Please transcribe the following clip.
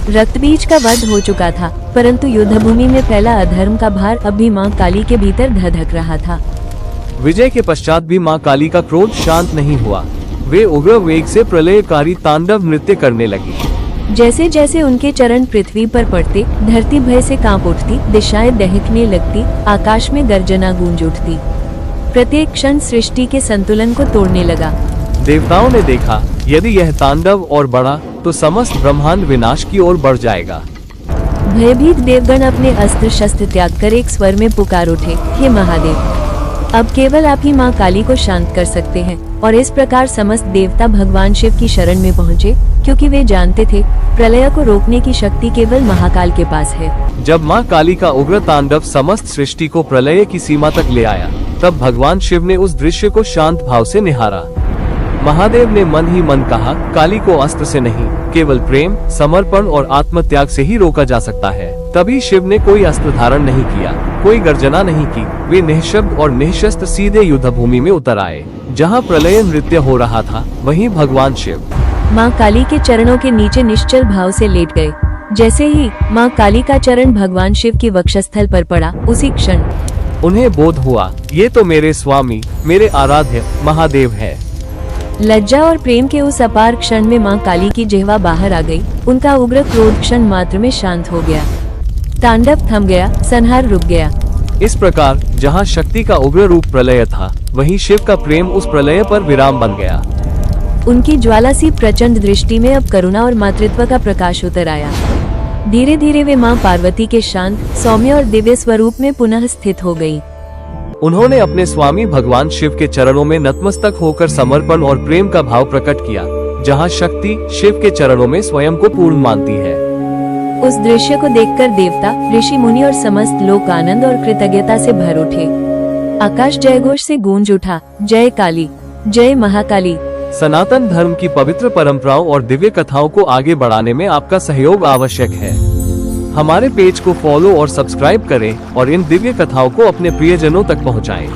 रक्तबीज का वध हो चुका था, परंतु युद्धभूमि में फैला अधर्म का भार अब भी मां काली के भीतर धधक रहा था। विजय के पश्चात भी मां काली का क्रोध शांत नहीं हुआ। वे उग्र वेग से प्रलयकारी तांडव नृत्य करने लगी। जैसे जैसे उनके चरण पृथ्वी पर पड़ते, धरती भय से कांप उठती, दिशाएं दहकने लगती, आकाश में गर्जना गूंज उठती। प्रत्येक क्षण सृष्टि के संतुलन को तोड़ने लगा। देवताओं ने देखा, यदि यह तांडव और बढ़ा तो समस्त ब्रह्मांड विनाश की ओर बढ़ जाएगा। भयभीत देवगण अपने अस्त्र शस्त्र त्याग कर एक स्वर में पुकार उठे, हे महादेव, अब केवल आप ही मां काली को शांत कर सकते हैं। और इस प्रकार समस्त देवता भगवान शिव की शरण में पहुँचे, क्योंकि वे जानते थे प्रलय को रोकने की शक्ति केवल महाकाल के पास है। जब मां काली का उग्र तांडव समस्त सृष्टि को प्रलय की सीमा तक ले आया, तब भगवान शिव ने उस दृश्य को शांत भाव से निहारा। महादेव ने मन ही मन कहा, काली को अस्त्र से नहीं, केवल प्रेम, समर्पण और आत्मत्याग से ही रोका जा सकता है। तभी शिव ने कोई अस्त्र धारण नहीं किया, कोई गर्जना नहीं की। वे निःशब्द और निःशस्त्र सीधे युद्धभूमि में उतर आए। जहाँ प्रलय नृत्य हो रहा था, वहीं भगवान शिव मां काली के चरणों के नीचे निश्चल भाव से लेट गए। जैसे ही मां काली का चरण भगवान शिव की वक्षस्थल पर पड़ा, उसी क्षण उन्हें बोध हुआ, ये तो मेरे स्वामी, मेरे आराध्य महादेव है। लज्जा और प्रेम के उस अपार क्षण में मां काली की जिह्वा बाहर आ गई। उनका उग्र क्रोध क्षण मात्र में शांत हो गया। तांडव थम गया, संहार रुक गया। इस प्रकार जहाँ शक्ति का उग्र रूप प्रलय था, वहीं शिव का प्रेम उस प्रलय पर विराम बन गया। उनकी ज्वाला सी प्रचंड दृष्टि में अब करुणा और मातृत्व का प्रकाश उतर आया। धीरे धीरे वे मां पार्वती के शांत, सौम्य और दिव्य स्वरूप में पुनः स्थित हो गयी। उन्होंने अपने स्वामी भगवान शिव के चरणों में नतमस्तक होकर समर्पण और प्रेम का भाव प्रकट किया। जहाँ शक्ति शिव के चरणों में स्वयं को पूर्ण मानती है। उस दृश्य को देखकर देवता, ऋषि मुनि और समस्त लोग आनंद और कृतज्ञता से भर उठे। आकाश जयघोष से गूंज उठा, जय काली, जय महाकाली। सनातन धर्म की पवित्र परंपराओं और दिव्य कथाओं को आगे बढ़ाने में आपका सहयोग आवश्यक है। हमारे पेज को फॉलो और सब्सक्राइब करें और इन दिव्य कथाओं को अपने प्रियजनों तक पहुंचाएं।